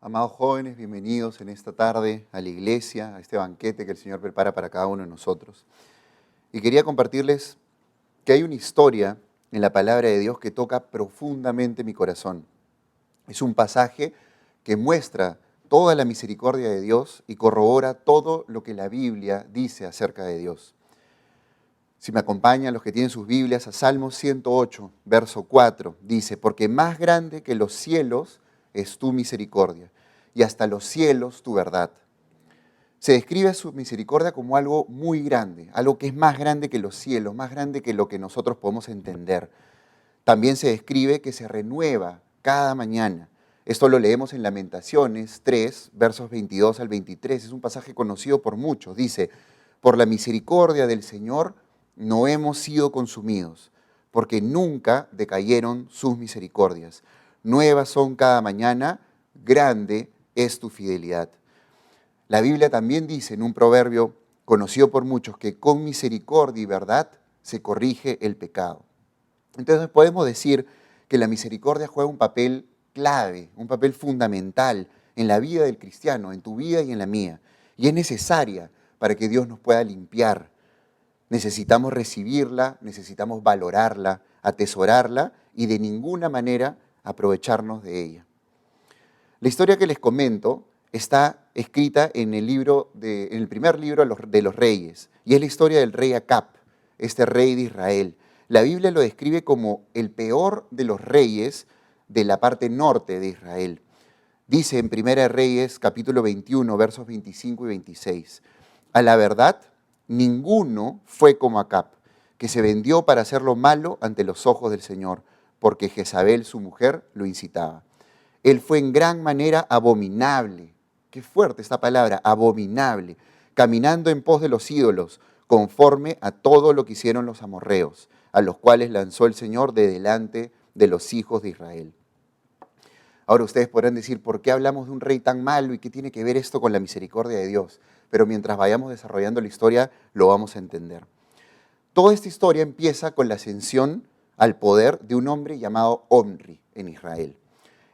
Amados jóvenes, bienvenidos en esta tarde a la iglesia, a este banquete que el Señor prepara para cada uno de nosotros. Y quería compartirles que hay una historia en la palabra de Dios que toca profundamente mi corazón. Es un pasaje que muestra toda la misericordia de Dios y corrobora todo lo que la Biblia dice acerca de Dios. Si me acompañan los que tienen sus Biblias a Salmo 108, verso 4, dice, porque más grande que los cielos es tu misericordia, y hasta los cielos tu verdad. Se describe su misericordia como algo muy grande, algo que es más grande que los cielos, más grande que lo que nosotros podemos entender. También se describe que se renueva cada mañana. Esto lo leemos en Lamentaciones 3, versos 22 al 23. Es un pasaje conocido por muchos. Dice, por la misericordia del Señor no hemos sido consumidos, porque nunca decayeron sus misericordias. Nuevas son cada mañana, grande es tu fidelidad. La Biblia también dice en un proverbio conocido por muchos que con misericordia y verdad se corrige el pecado. Entonces podemos decir que la misericordia juega un papel clave, un papel fundamental en la vida del cristiano, en tu vida y en la mía. Y es necesaria para que Dios nos pueda limpiar. Necesitamos recibirla, necesitamos valorarla, atesorarla y de ninguna manera aprovecharnos de ella. La historia que les comento está escrita en el primer libro de los reyes, y es la historia del rey Acab, este rey de Israel. La Biblia lo describe como el peor de los reyes de la parte norte de Israel. Dice en Primera de Reyes, capítulo 21, versos 25 y 26, a la verdad, ninguno fue como Acab, que se vendió para hacer lo malo ante los ojos del Señor, porque Jezabel, su mujer, lo incitaba. Él fue en gran manera abominable. Qué fuerte esta palabra, abominable, caminando en pos de los ídolos, conforme a todo lo que hicieron los amorreos, a los cuales lanzó el Señor de delante de los hijos de Israel. Ahora ustedes podrán decir, ¿por qué hablamos de un rey tan malo y qué tiene que ver esto con la misericordia de Dios? Pero mientras vayamos desarrollando la historia, lo vamos a entender. Toda esta historia empieza con la ascensión al poder de un hombre llamado Omri en Israel.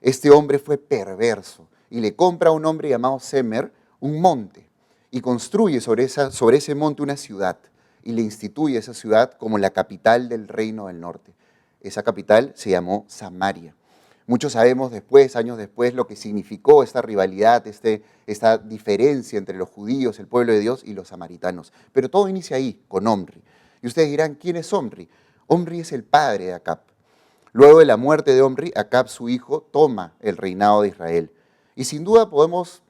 Este hombre fue perverso y le compra a un hombre llamado Semer un monte y construye sobre ese monte una ciudad y le instituye esa ciudad como la capital del reino del norte. Esa capital se llamó Samaria. Muchos sabemos después, años después, lo que significó esta rivalidad, esta diferencia entre los judíos, el pueblo de Dios, y los samaritanos. Pero todo inicia ahí, con Omri. Y ustedes dirán, ¿quién es Omri? Omri es el padre de Acab. Luego de la muerte de Omri, Acab, su hijo, toma el reinado de Israel. Y sin duda podemos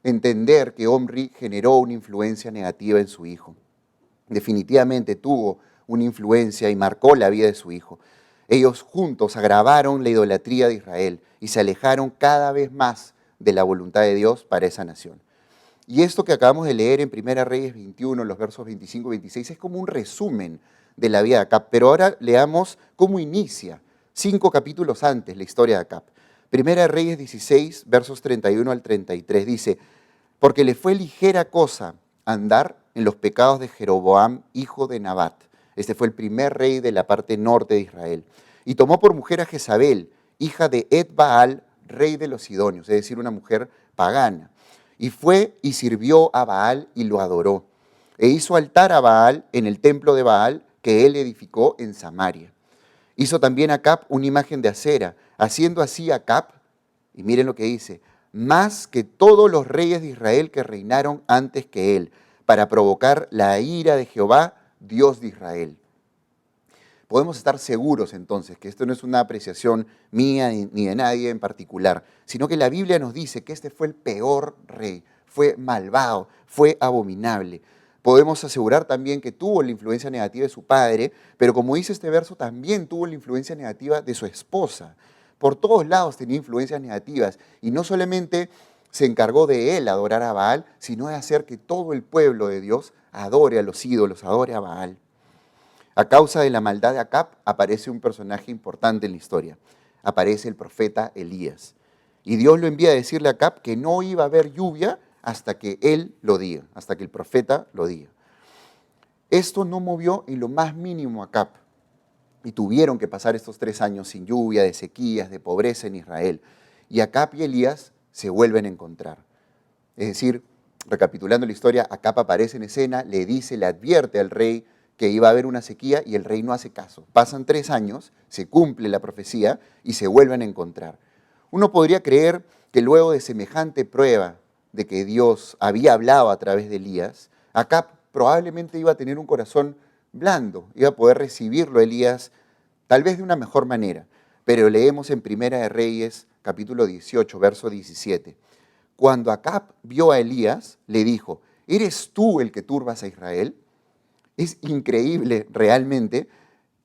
entender que Omri generó una influencia negativa en su hijo. Definitivamente tuvo una influencia y marcó la vida de su hijo. Ellos juntos agravaron la idolatría de Israel y se alejaron cada vez más de la voluntad de Dios para esa nación. Y esto que acabamos de leer en 1 Reyes 21, los versos 25 y 26, es como un resumen de la vida de Acab. Pero ahora leamos cómo inicia, 5 capítulos antes, la historia de Acab. 1 Reyes 16, versos 31 al 33, dice, porque le fue ligera cosa andar en los pecados de Jeroboam, hijo de Nabat. Este fue el primer rey de la parte norte de Israel. Y tomó por mujer a Jezabel, hija de Ed-Baal, rey de los Sidonios, es decir, una mujer pagana. Y fue y sirvió a Baal y lo adoró. E hizo altar a Baal en el templo de Baal que él edificó en Samaria. Hizo también Acab una imagen de acera, haciendo así Acab, y miren lo que dice, más que todos los reyes de Israel que reinaron antes que él, para provocar la ira de Jehová, Dios de Israel. Podemos estar seguros entonces que esto no es una apreciación mía ni de nadie en particular, sino que la Biblia nos dice que este fue el peor rey, fue malvado, fue abominable. Podemos asegurar también que tuvo la influencia negativa de su padre, pero como dice este verso, también tuvo la influencia negativa de su esposa. Por todos lados tenía influencias negativas y no solamente se encargó de él adorar a Baal, sino de hacer que todo el pueblo de Dios adore a los ídolos, adore a Baal. A causa de la maldad de Acab aparece un personaje importante en la historia. Aparece el profeta Elías. Y Dios lo envía a decirle a Acab que no iba a haber lluvia hasta que él lo diga, hasta que el profeta lo diga. Esto no movió en lo más mínimo a Acab. Y tuvieron que pasar estos 3 años sin lluvia, de sequías, de pobreza en Israel. Y Acab y Elías se vuelven a encontrar. Es decir, recapitulando la historia, Acab aparece en escena, le dice, le advierte al rey que iba a haber una sequía y el rey no hace caso. Pasan 3 años, se cumple la profecía y se vuelven a encontrar. Uno podría creer que luego de semejante prueba de que Dios había hablado a través de Elías, Acab probablemente iba a tener un corazón blando, iba a poder recibirlo a Elías tal vez de una mejor manera. Pero leemos en Primera de Reyes, capítulo 18, verso 17. Cuando Acab vio a Elías, le dijo, ¿eres tú el que turbas a Israel? Es increíble realmente.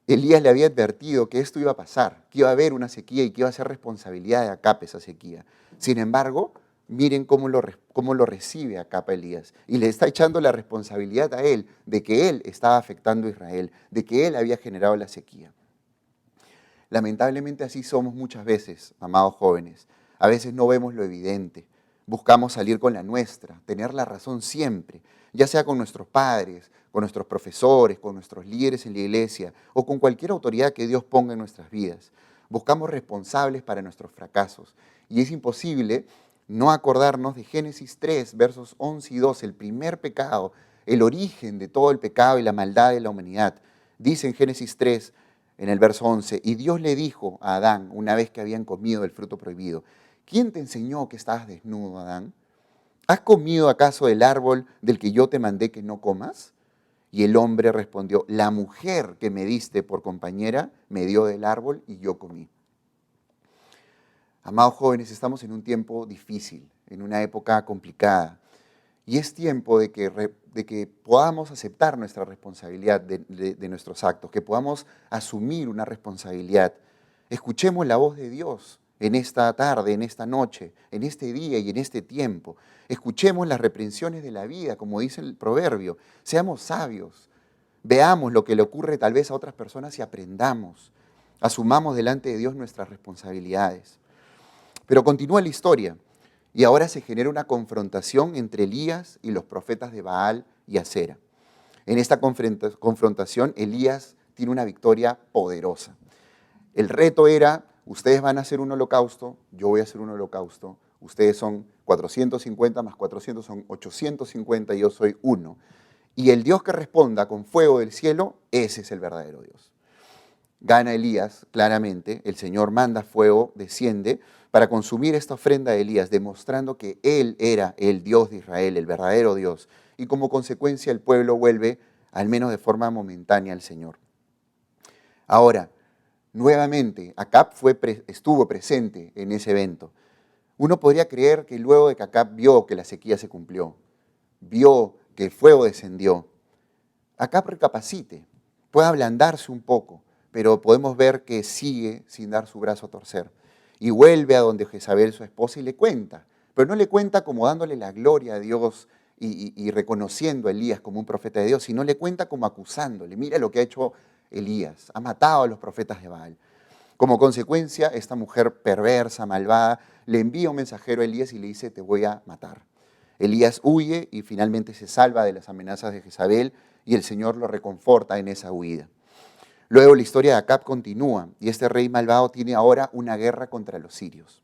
Elías le había advertido que esto iba a pasar, que iba a haber una sequía y que iba a ser responsabilidad de Acab esa sequía. Sin embargo, miren cómo lo recibe Acab a Elías. Y le está echando la responsabilidad a él de que él estaba afectando a Israel, de que él había generado la sequía. Lamentablemente así somos muchas veces, amados jóvenes. A veces no vemos lo evidente. Buscamos salir con la nuestra, tener la razón siempre, ya sea con nuestros padres, con nuestros profesores, con nuestros líderes en la iglesia o con cualquier autoridad que Dios ponga en nuestras vidas. Buscamos responsables para nuestros fracasos y es imposible no acordarnos de Génesis 3, versos 11 y 12, el primer pecado, el origen de todo el pecado y la maldad de la humanidad. Dice en Génesis 3, en el verso 11, y Dios le dijo a Adán, una vez que habían comido del fruto prohibido, ¿quién te enseñó que estabas desnudo, Adán? ¿Has comido acaso del árbol del que yo te mandé que no comas? Y el hombre respondió, la mujer que me diste por compañera me dio del árbol y yo comí. Amados jóvenes, estamos en un tiempo difícil, en una época complicada. Y es tiempo de que podamos aceptar nuestra responsabilidad de nuestros actos, que podamos asumir una responsabilidad. Escuchemos la voz de Dios en esta tarde, en esta noche, en este día y en este tiempo. Escuchemos las reprensiones de la vida, como dice el proverbio. Seamos sabios. Veamos lo que le ocurre tal vez a otras personas y aprendamos. Asumamos delante de Dios nuestras responsabilidades. Pero continúa la historia. Y ahora se genera una confrontación entre Elías y los profetas de Baal y Acera. En esta confrontación, Elías tiene una victoria poderosa. El reto era, ustedes van a hacer un holocausto, yo voy a hacer un holocausto, ustedes son 450 más 400 son 850 y yo soy uno. Y el Dios que responda con fuego del cielo, ese es el verdadero Dios. Gana Elías, claramente, el Señor manda fuego, desciende, para consumir esta ofrenda de Elías, demostrando que Él era el Dios de Israel, el verdadero Dios. Y como consecuencia el pueblo vuelve, al menos de forma momentánea, al Señor. Ahora, nuevamente, Acab estuvo presente en ese evento. Uno podría creer que luego de que Acab vio que la sequía se cumplió, vio que el fuego descendió, Acab recapacite, puede ablandarse un poco, pero podemos ver que sigue sin dar su brazo a torcer. Y vuelve a donde Jezabel, su esposa, y le cuenta. Pero no le cuenta como dándole la gloria a Dios y reconociendo a Elías como un profeta de Dios, sino le cuenta como acusándole. Mira lo que ha hecho Elías, ha matado a los profetas de Baal. Como consecuencia, esta mujer perversa, malvada, le envía un mensajero a Elías y le dice, te voy a matar. Elías huye y finalmente se salva de las amenazas de Jezabel y el Señor lo reconforta en esa huida. Luego la historia de Acab continúa y este rey malvado tiene ahora una guerra contra los sirios.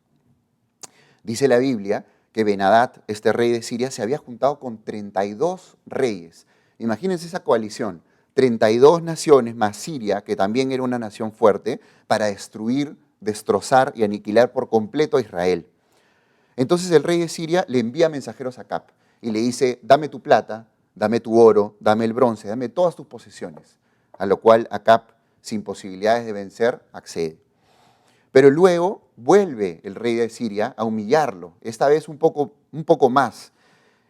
Dice la Biblia que Ben-Hadad, este rey de Siria, se había juntado con 32 reyes. Imagínense esa coalición, 32 naciones más Siria, que también era una nación fuerte, para destruir, destrozar y aniquilar por completo a Israel. Entonces el rey de Siria le envía mensajeros a Acab y le dice, dame tu plata, dame tu oro, dame el bronce, dame todas tus posesiones. A lo cual Acab, sin posibilidades de vencer, accede. Pero luego vuelve el rey de Siria a humillarlo, esta vez un poco más,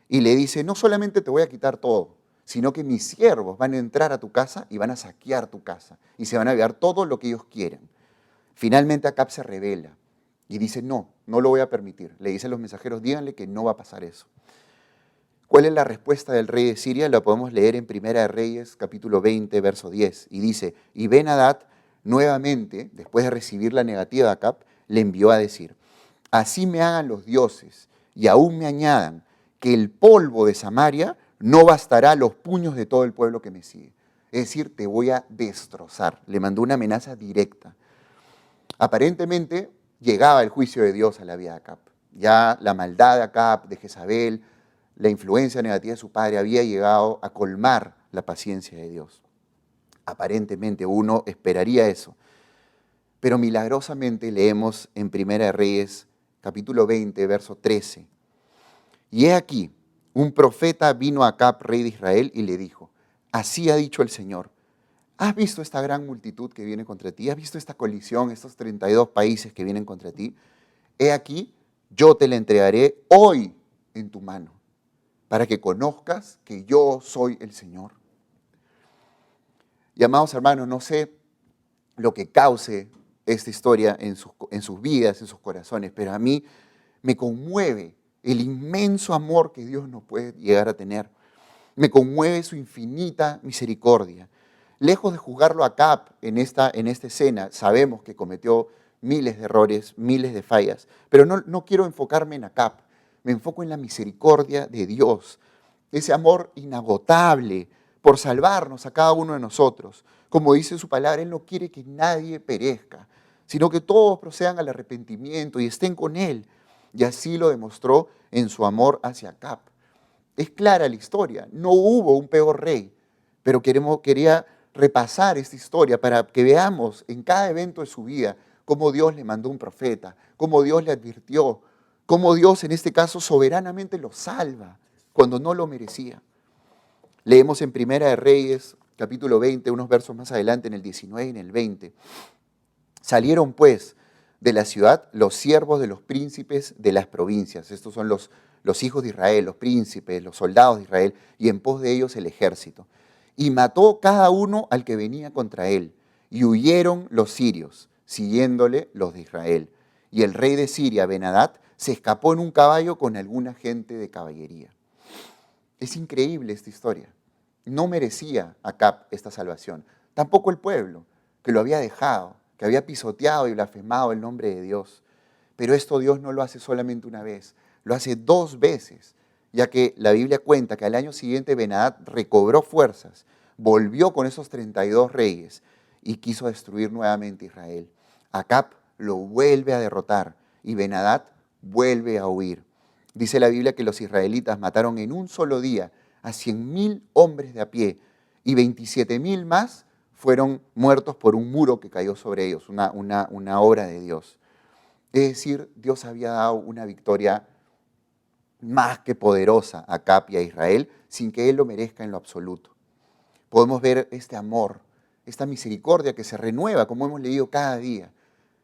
y le dice, no solamente te voy a quitar todo, sino que mis siervos van a entrar a tu casa y van a saquear tu casa, y se van a llevar todo lo que ellos quieran. Finalmente Acab se rebela y dice, no lo voy a permitir. Le dicen los mensajeros, díganle que no va a pasar eso. ¿Cuál es la respuesta del rey de Siria? La podemos leer en Primera de Reyes, capítulo 20, verso 10. Y dice, y Ben-Hadad nuevamente, después de recibir la negativa de Acab, le envió a decir, así me hagan los dioses y aún me añadan que el polvo de Samaria no bastará a los puños de todo el pueblo que me sigue. Es decir, te voy a destrozar. Le mandó una amenaza directa. Aparentemente llegaba el juicio de Dios a la vida de Acab. Ya la maldad de Acab, de Jezabel, la influencia negativa de su padre había llegado a colmar la paciencia de Dios. Aparentemente uno esperaría eso. Pero milagrosamente leemos en Primera de Reyes, capítulo 20, verso 13. Y he aquí, un profeta vino a Acab, rey de Israel, y le dijo, así ha dicho el Señor, ¿has visto esta gran multitud que viene contra ti? ¿Has visto esta colisión, estos 32 países que vienen contra ti? He aquí, yo te la entregaré hoy en tu mano, para que conozcas que yo soy el Señor. Y amados hermanos, no sé lo que cause esta historia en sus vidas, en sus corazones, pero a mí me conmueve el inmenso amor que Dios nos puede llegar a tener. Me conmueve su infinita misericordia. Lejos de juzgarlo a Acab en esta escena, sabemos que cometió miles de errores, miles de fallas, pero no quiero enfocarme en Acab, me enfoco en la misericordia de Dios, ese amor inagotable por salvarnos a cada uno de nosotros. Como dice su palabra, Él no quiere que nadie perezca, sino que todos procedan al arrepentimiento y estén con Él. Y así lo demostró en su amor hacia Acab. Es clara la historia, no hubo un peor rey, pero quería repasar esta historia para que veamos en cada evento de su vida cómo Dios le mandó un profeta, cómo Dios le advirtió, cómo Dios en este caso soberanamente lo salva cuando no lo merecía. Leemos en Primera de Reyes, capítulo 20, unos versos más adelante, en el 19 y en el 20. Salieron pues de la ciudad los siervos de los príncipes de las provincias. Estos son los hijos de Israel, los príncipes, los soldados de Israel, y en pos de ellos el ejército. Y mató cada uno al que venía contra él, y huyeron los sirios, siguiéndole los de Israel. Y el rey de Siria, Ben-Hadad, se escapó en un caballo con alguna gente de caballería. Es increíble esta historia. No merecía Acab esta salvación. Tampoco el pueblo, que lo había dejado, que había pisoteado y blasfemado el nombre de Dios. Pero esto Dios no lo hace solamente una vez, lo hace 2 veces, ya que la Biblia cuenta que al año siguiente Ben-Hadad recobró fuerzas, volvió con esos 32 reyes y quiso destruir nuevamente Israel. Acab lo vuelve a derrotar y Ben-Hadad vuelve a huir. Dice la Biblia que los israelitas mataron en un solo día a 100.000 hombres de a pie y 27.000 más fueron muertos por un muro que cayó sobre ellos, una obra de Dios. Es decir, Dios había dado una victoria más que poderosa a Acab y a Israel sin que Él lo merezca en lo absoluto. Podemos ver este amor, esta misericordia que se renueva, como hemos leído cada día,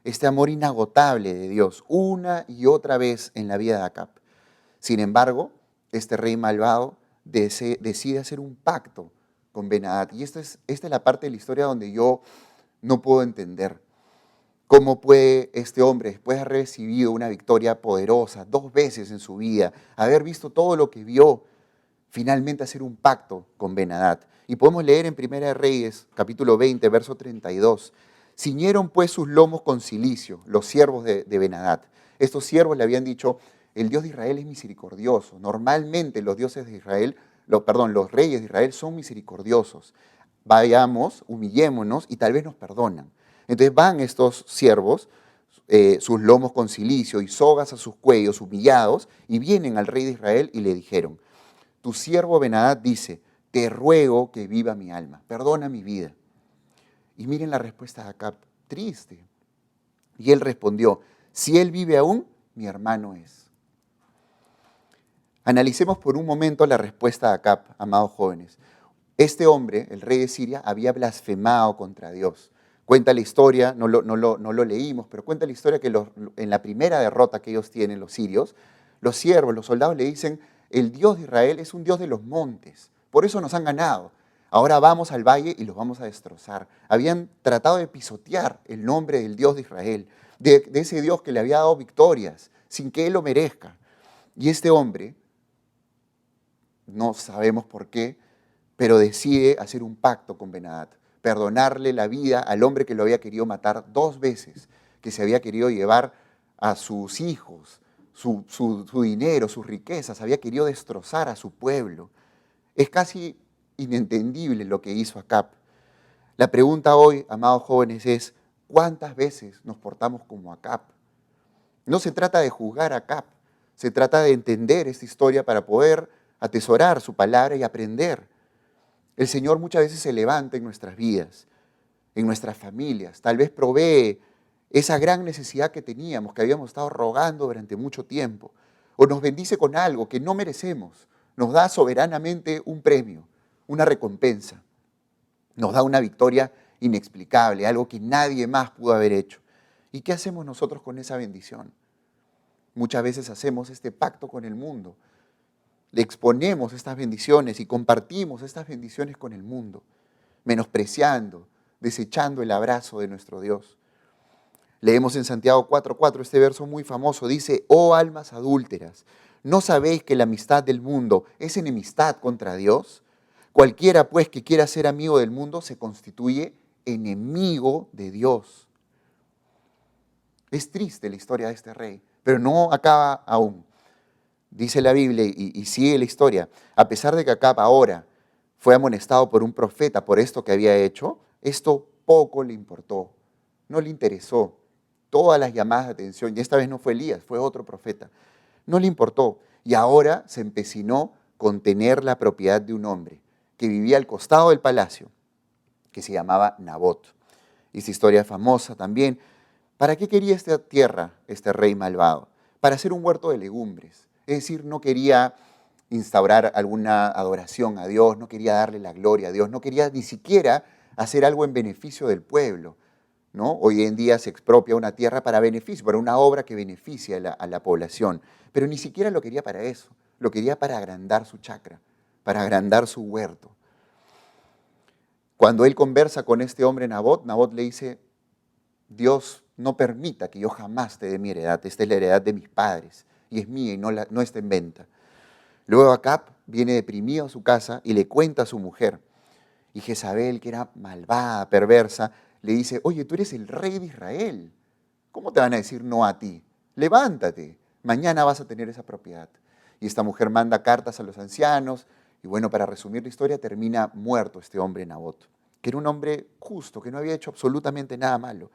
este amor inagotable de Dios una y otra vez en la vida de Acab. Sin embargo, este rey malvado decide hacer un pacto con Ben-Hadad. Y esta es la parte de la historia donde yo no puedo entender. ¿Cómo puede este hombre, después de haber recibido una victoria poderosa 2 veces en su vida, haber visto todo lo que vio, finalmente hacer un pacto con Ben-Hadad? Y podemos leer en Primera de Reyes, capítulo 20, verso 32. Ciñeron pues sus lomos con cilicio, los siervos de Ben-Hadad. Estos siervos le habían dicho, el Dios de Israel es misericordioso. Normalmente los dioses de Israel, los reyes de Israel son misericordiosos. Vayamos, humillémonos y tal vez nos perdonan. Entonces van estos siervos, sus lomos con cilicio y sogas a sus cuellos, humillados, y vienen al rey de Israel y le dijeron, tu siervo Ben-Hadad dice, te ruego que viva mi alma, perdona mi vida. Y miren la respuesta de Acab, triste. Y él respondió, si él vive aún, mi hermano es. Analicemos por un momento la respuesta de Acab, amados jóvenes. Este hombre, el rey de Siria, había blasfemado contra Dios. Cuenta la historia, no lo leímos, pero cuenta la historia que en la primera derrota que ellos tienen, los sirios, los siervos, los soldados le dicen, el Dios de Israel es un Dios de los montes, por eso nos han ganado. Ahora vamos al valle y los vamos a destrozar. Habían tratado de pisotear el nombre del Dios de Israel, de ese Dios que le había dado victorias, sin que él lo merezca. Y este hombre, no sabemos por qué, pero decide hacer un pacto con Ben-Hadad, perdonarle la vida al hombre que lo había querido matar 2 veces, que se había querido llevar a sus hijos, su dinero, sus riquezas, había querido destrozar a su pueblo. Es casi inentendible lo que hizo Acab. La pregunta hoy, amados jóvenes, es ¿cuántas veces nos portamos como Acab? No se trata de juzgar a Acab, Se trata de entender esta historia para poder atesorar su palabra y aprender. El Señor muchas veces se levanta en nuestras vidas, en nuestras familias. Tal vez provee esa gran necesidad que teníamos, que habíamos estado rogando durante mucho tiempo. O nos bendice con algo que no merecemos. Nos da soberanamente un premio, una recompensa. Nos da una victoria inexplicable, algo que nadie más pudo haber hecho. ¿Y qué hacemos nosotros con esa bendición? Muchas veces hacemos este pacto con el mundo. Le exponemos estas bendiciones y compartimos estas bendiciones con el mundo, menospreciando, desechando el abrazo de nuestro Dios. Leemos en Santiago 4:4 este verso muy famoso, dice: oh almas adúlteras, ¿no sabéis que la amistad del mundo es enemistad contra Dios? Cualquiera pues que quiera ser amigo del mundo se constituye enemigo de Dios. Es triste la historia de este rey, pero no acaba aún. Dice la Biblia y sigue la historia. A pesar de que Acab ahora fue amonestado por un profeta por esto que había hecho, esto poco le importó, no le interesó. Todas las llamadas de atención, y esta vez no fue Elías, fue otro profeta, no le importó. Y ahora se empecinó con tener la propiedad de un hombre que vivía al costado del palacio, que se llamaba Nabot. Esta historia es famosa también. ¿Para qué quería esta tierra, este rey malvado? Para hacer un huerto de legumbres. Es decir, no quería instaurar alguna adoración a Dios, no quería darle la gloria a Dios, no quería ni siquiera hacer algo en beneficio del pueblo, ¿no? Hoy en día se expropia una tierra para beneficio, para una obra que beneficia a la población, pero ni siquiera lo quería para eso, lo quería para agrandar su chacra, para agrandar su huerto. Cuando él conversa con este hombre Nabot, Nabot le dice: Dios no permita que yo jamás te dé mi heredad, esta es la heredad de mis padres y es mía y no está en venta. Luego Acab viene deprimido a su casa y le cuenta a su mujer. Y Jezabel, que era malvada, perversa, le dice: oye, tú eres el rey de Israel. ¿Cómo te van a decir no a ti? Levántate, mañana vas a tener esa propiedad. Y esta mujer manda cartas a los ancianos. Y bueno, para resumir la historia, termina muerto este hombre Nabot, que era un hombre justo, que no había hecho absolutamente nada malo.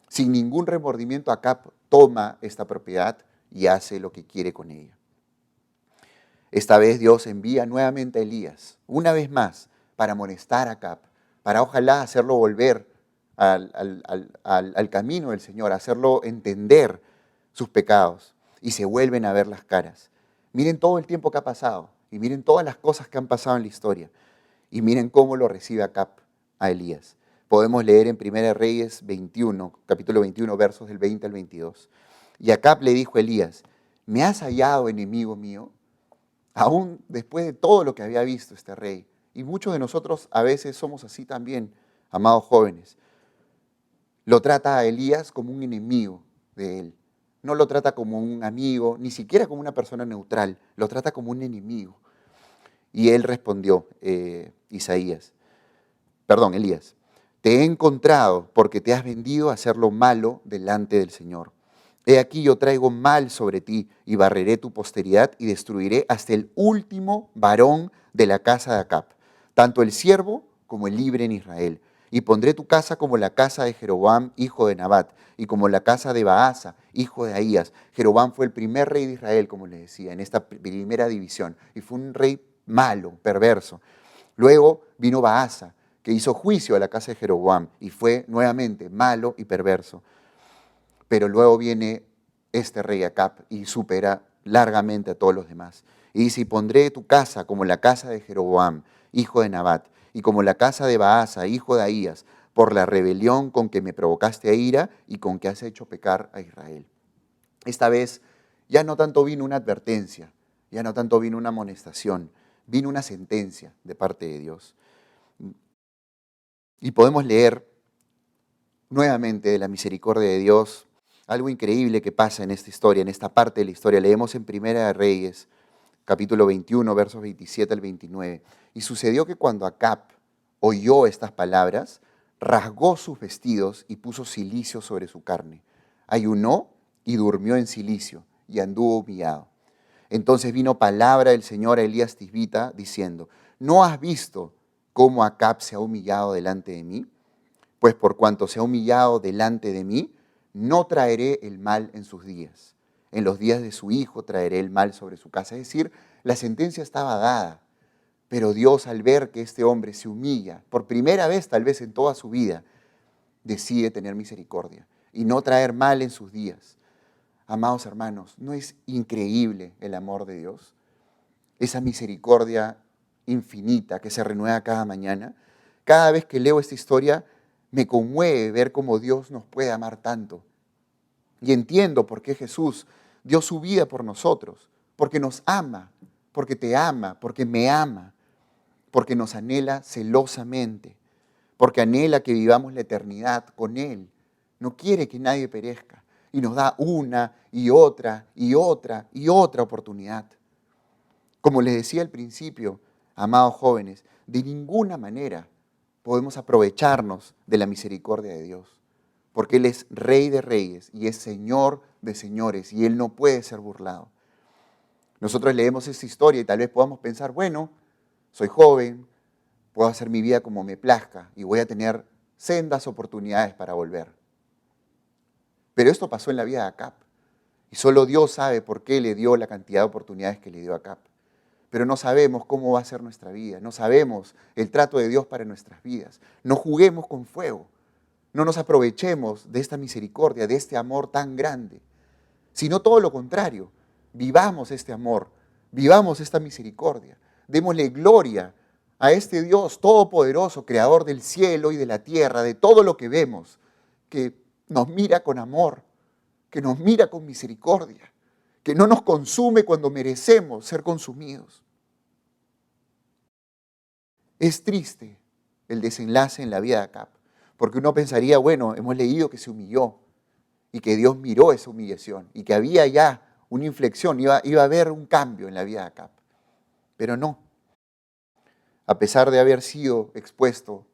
Sin ningún remordimiento, Acab toma esta propiedad y hace lo que quiere con ella. Esta vez Dios envía nuevamente a Elías, una vez más, para amonestar a Acab, para ojalá hacerlo volver al camino del Señor, hacerlo entender sus pecados, y se vuelven a ver las caras. Miren todo el tiempo que ha pasado, y miren todas las cosas que han pasado en la historia, y miren cómo lo recibe Acab a Elías. Podemos leer en 1 Reyes 21, capítulo 21, versos del 20 al 22. Y Acab le dijo a Elías: ¿me has hallado, enemigo mío? Aún después de todo lo que había visto este rey. Y muchos de nosotros a veces somos así también, amados jóvenes. Lo trata a Elías como un enemigo de él. No lo trata como un amigo, ni siquiera como una persona neutral. Lo trata como un enemigo. Y él respondió, Elías: te he encontrado porque te has vendido a hacer lo malo delante del Señor. He aquí yo traigo mal sobre ti y barreré tu posteridad y destruiré hasta el último varón de la casa de Acab, tanto el siervo como el libre en Israel. Y pondré tu casa como la casa de Jeroboam, hijo de Nabat, y como la casa de Baasa, hijo de Ahías. Jeroboam fue el primer rey de Israel, como les decía, en esta primera división, y fue un rey malo, perverso. Luego vino Baasa, que hizo juicio a la casa de Jeroboam, y fue nuevamente malo y perverso. Pero luego viene este rey Acab y supera largamente a todos los demás. Y dice: y pondré tu casa como la casa de Jeroboam, hijo de Nabat, y como la casa de Baasa, hijo de Ahías, por la rebelión con que me provocaste a ira y con que has hecho pecar a Israel. Esta vez ya no tanto vino una advertencia, ya no tanto vino una amonestación, vino una sentencia de parte de Dios. Y podemos leer nuevamente de la misericordia de Dios algo increíble que pasa en esta historia, en esta parte de la historia. Leemos en Primera de Reyes, capítulo 21, versos 27 al 29. Y sucedió que cuando Acab oyó estas palabras, rasgó sus vestidos y puso cilicio sobre su carne. Ayunó y durmió en cilicio y anduvo humillado. Entonces vino palabra del Señor a Elías Tisbita diciendo: ¿no has visto cómo Acab se ha humillado delante de mí? Pues por cuanto se ha humillado delante de mí, no traeré el mal en sus días. En los días de su hijo traeré el mal sobre su casa. Es decir, la sentencia estaba dada. Pero Dios, al ver que este hombre se humilla, por primera vez tal vez en toda su vida, decide tener misericordia y no traer mal en sus días. Amados hermanos, ¿no es increíble el amor de Dios? Esa misericordia infinita que se renueva cada mañana. Cada vez que leo esta historia, me conmueve ver cómo Dios nos puede amar tanto. Y entiendo por qué Jesús dio su vida por nosotros, porque nos ama, porque te ama, porque me ama, porque nos anhela celosamente, porque anhela que vivamos la eternidad con Él. No quiere que nadie perezca y nos da una y otra y otra y otra oportunidad. Como les decía al principio, amados jóvenes, de ninguna manera podemos aprovecharnos de la misericordia de Dios, porque Él es Rey de Reyes y es Señor de Señores y Él no puede ser burlado. Nosotros leemos esta historia y tal vez podamos pensar, bueno, soy joven, puedo hacer mi vida como me plazca y voy a tener sendas oportunidades para volver. Pero esto pasó en la vida de Acab y solo Dios sabe por qué le dio la cantidad de oportunidades que le dio a Acab. Pero no sabemos cómo va a ser nuestra vida, no sabemos el trato de Dios para nuestras vidas. No juguemos con fuego, no nos aprovechemos de esta misericordia, de este amor tan grande, sino todo lo contrario, vivamos este amor, vivamos esta misericordia, démosle gloria a este Dios todopoderoso, creador del cielo y de la tierra, de todo lo que vemos, que nos mira con amor, que nos mira con misericordia, que no nos consume cuando merecemos ser consumidos. Es triste el desenlace en la vida de Acab, porque uno pensaría, bueno, hemos leído que se humilló y que Dios miró esa humillación y que había ya una inflexión, iba a haber un cambio en la vida de Acab. Pero no. A pesar de haber sido expuesto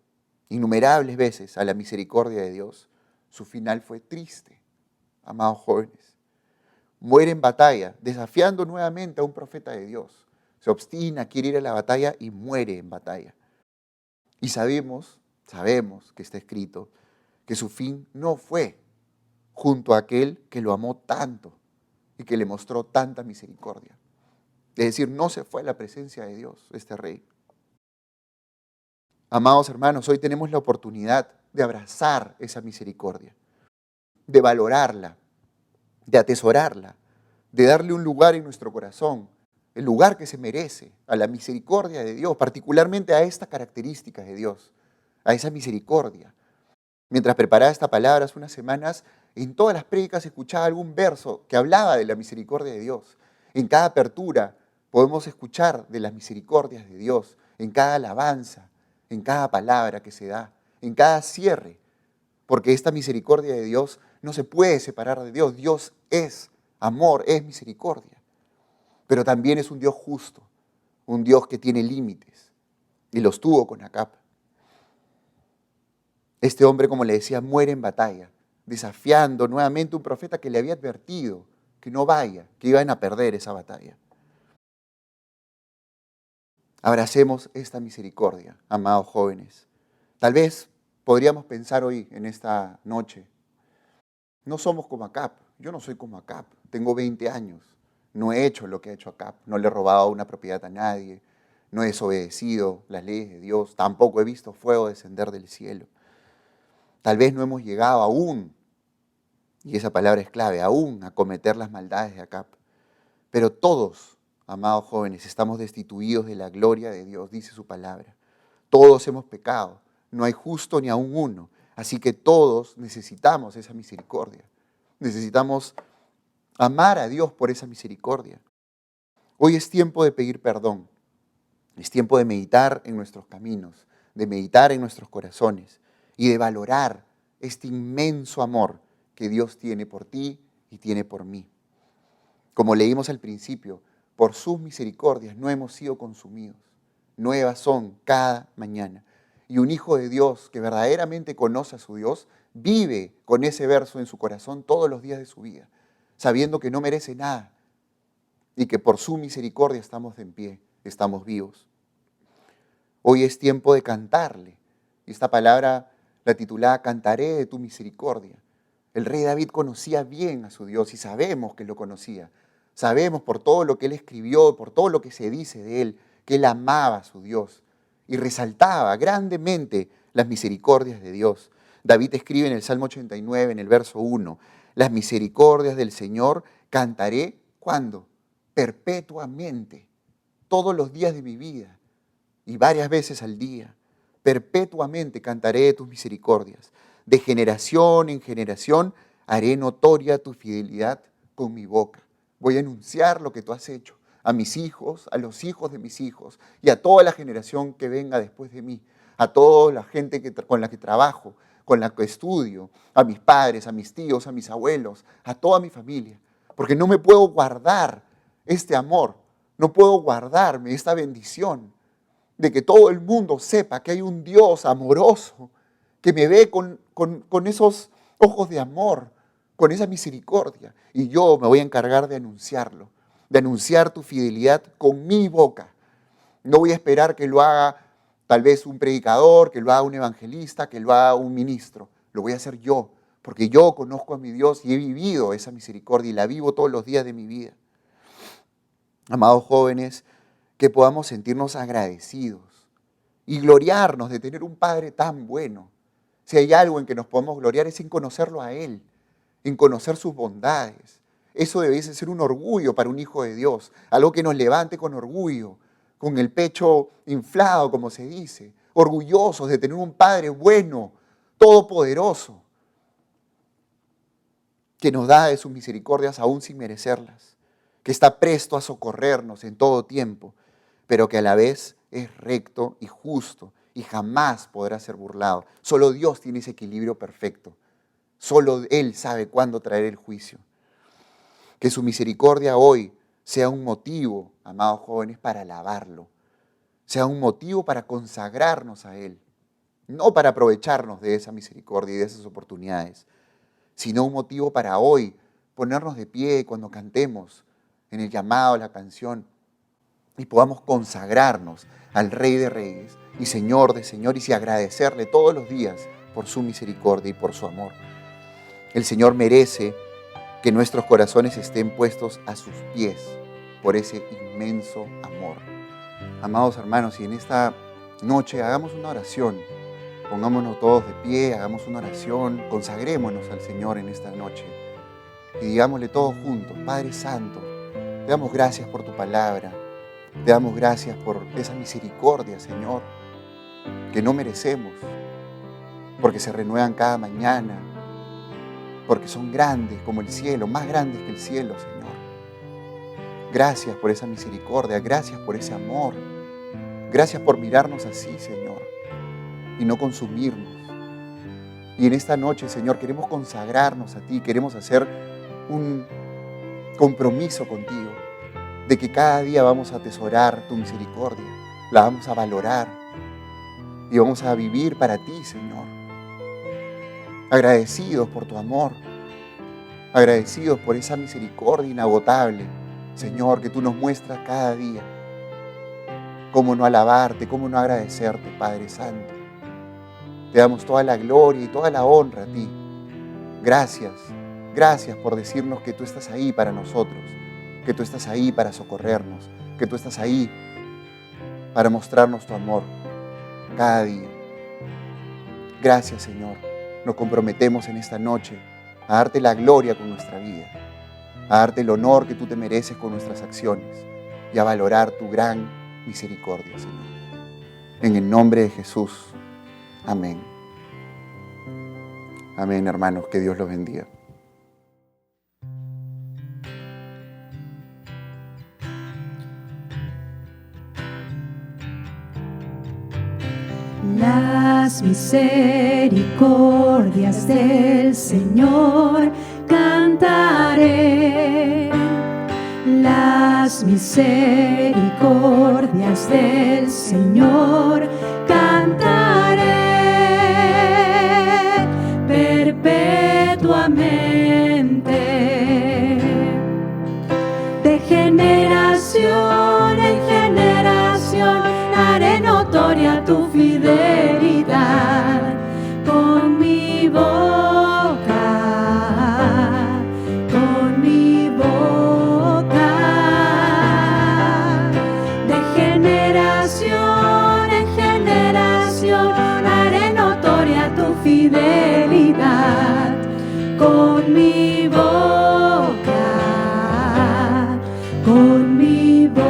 innumerables veces a la misericordia de Dios, su final fue triste, amados jóvenes. Muere en batalla, desafiando nuevamente a un profeta de Dios. Se obstina, quiere ir a la batalla y muere en batalla. Y sabemos que está escrito, que su fin no fue junto a aquel que lo amó tanto y que le mostró tanta misericordia. Es decir, no se fue a la presencia de Dios, este rey. Amados hermanos, hoy tenemos la oportunidad de abrazar esa misericordia, de valorarla, de atesorarla, de darle un lugar en nuestro corazón, el lugar que se merece a la misericordia de Dios, particularmente a esta característica de Dios, a esa misericordia. Mientras preparaba esta palabra hace unas semanas, en todas las prédicas escuchaba algún verso que hablaba de la misericordia de Dios. En cada apertura podemos escuchar de las misericordias de Dios, en cada alabanza, en cada palabra que se da, en cada cierre, porque esta misericordia de Dios no se puede separar de Dios. Dios es amor, es misericordia, pero también es un Dios justo, un Dios que tiene límites, y los tuvo con Acab. Este hombre, como le decía, muere en batalla, desafiando nuevamente a un profeta que le había advertido que no vaya, que iban a perder esa batalla. Abracemos esta misericordia, amados jóvenes. Tal vez podríamos pensar hoy, en esta noche, no somos como Acab, yo no soy como Acab, tengo 20 años, no he hecho lo que ha hecho Acab, no le he robado una propiedad a nadie, no he desobedecido las leyes de Dios, tampoco he visto fuego descender del cielo. Tal vez no hemos llegado aún, y esa palabra es clave, aún a cometer las maldades de Acab. Pero todos, amados jóvenes, estamos destituidos de la gloria de Dios, dice su palabra. Todos hemos pecado, no hay justo ni aún uno. Así que todos necesitamos esa misericordia. Necesitamos amar a Dios por esa misericordia. Hoy es tiempo de pedir perdón. Es tiempo de meditar en nuestros caminos, de meditar en nuestros corazones y de valorar este inmenso amor que Dios tiene por ti y tiene por mí. Como leímos al principio, por sus misericordias no hemos sido consumidos. Nuevas son cada mañana. Y un hijo de Dios que verdaderamente conoce a su Dios, vive con ese verso en su corazón todos los días de su vida, sabiendo que no merece nada y que por su misericordia estamos en pie, estamos vivos. Hoy es tiempo de cantarle. Y esta palabra la titulada Cantaré de tu misericordia. El rey David conocía bien a su Dios y sabemos que lo conocía. Sabemos por todo lo que él escribió, por todo lo que se dice de él, que él amaba a su Dios y resaltaba grandemente las misericordias de Dios. David escribe en el Salmo 89, en el verso 1, las misericordias del Señor cantaré, ¿cuándo? Perpetuamente, todos los días de mi vida y varias veces al día. Perpetuamente cantaré tus misericordias. De generación en generación haré notoria tu fidelidad con mi boca. Voy a anunciar lo que tú has hecho a mis hijos, a los hijos de mis hijos y a toda la generación que venga después de mí, a toda la gente con la que trabajo, con la que estudio, a mis padres, a mis tíos, a mis abuelos, a toda mi familia. Porque no me puedo guardar este amor, no puedo guardarme esta bendición de que todo el mundo sepa que hay un Dios amoroso que me ve con esos ojos de amor, con esa misericordia. Y yo me voy a encargar de anunciarlo, de anunciar tu fidelidad con mi boca. No voy a esperar que lo haga tal vez un predicador, que lo haga un evangelista, que lo haga un ministro. Lo voy a hacer yo, porque yo conozco a mi Dios y he vivido esa misericordia y la vivo todos los días de mi vida. Amados jóvenes, que podamos sentirnos agradecidos y gloriarnos de tener un Padre tan bueno. Si hay algo en que nos podemos gloriar es en conocerlo a Él, en conocer sus bondades. Eso debe ser un orgullo para un hijo de Dios, algo que nos levante con orgullo, con el pecho inflado, como se dice, orgullosos de tener un Padre bueno, todopoderoso, que nos da de sus misericordias aún sin merecerlas, que está presto a socorrernos en todo tiempo, pero que a la vez es recto y justo y jamás podrá ser burlado. Solo Dios tiene ese equilibrio perfecto. Solo Él sabe cuándo traer el juicio. Que su misericordia hoy sea un motivo, amados jóvenes, para alabarlo. Sea un motivo para consagrarnos a Él. No para aprovecharnos de esa misericordia y de esas oportunidades, sino un motivo para hoy ponernos de pie cuando cantemos en el llamado a la canción y podamos consagrarnos al Rey de Reyes y Señor de Señores y agradecerle todos los días por su misericordia y por su amor. El Señor merece que nuestros corazones estén puestos a sus pies por ese inmenso amor. Amados hermanos, y en esta noche hagamos una oración. Pongámonos todos de pie, hagamos una oración, consagrémonos al Señor en esta noche y digámosle todos juntos: Padre Santo, te damos gracias por tu palabra, te damos gracias por esa misericordia, Señor, que no merecemos, porque se renuevan cada mañana, porque son grandes como el cielo, más grandes que el cielo, Señor. Gracias por esa misericordia, gracias por ese amor, gracias por mirarnos así, Señor, y no consumirnos. Y en esta noche, Señor, queremos consagrarnos a ti, queremos hacer un compromiso contigo, de que cada día vamos a atesorar tu misericordia, la vamos a valorar y vamos a vivir para ti, Señor. Agradecidos por tu amor, agradecidos por esa misericordia inagotable, Señor, que tú nos muestras cada día. Cómo no alabarte, cómo no agradecerte, Padre Santo. Te damos toda la gloria y toda la honra a ti. Gracias, gracias por decirnos que tú estás ahí para nosotros, que tú estás ahí para socorrernos, que tú estás ahí para mostrarnos tu amor cada día. Gracias, Señor. Nos comprometemos en esta noche a darte la gloria con nuestra vida, a darte el honor que tú te mereces con nuestras acciones y a valorar tu gran misericordia, Señor. En el nombre de Jesús. Amén. Amén, hermanos. Que Dios los bendiga. Las misericordias del Señor cantaré. Las misericordias del Señor cantaré perpetuamente. De generación en generación haré notoria tu fidelidad con mi boca. con mi boca, con mi boca.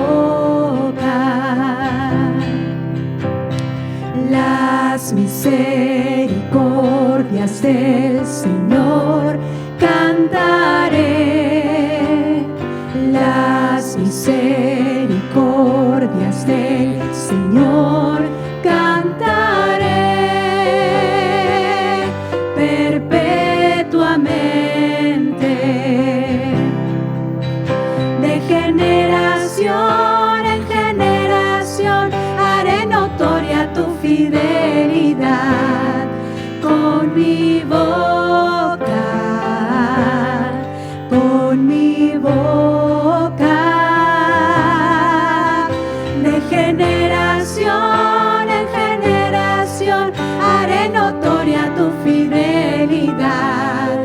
Las misericordias del Señor cantaré, las misericordias del Señor cantaré perpetuamente. De generación en generación haré notoria tu fidelidad con mi boca, con mi boca. De generación en generación haré notoria tu fidelidad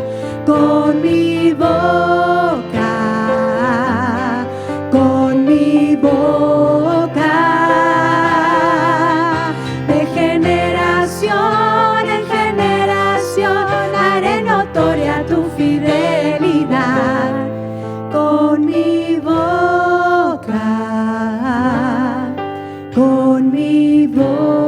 con mi boca, con mi boca. De generación en generación haré notoria tu fidelidad con mi boca, con mi boca.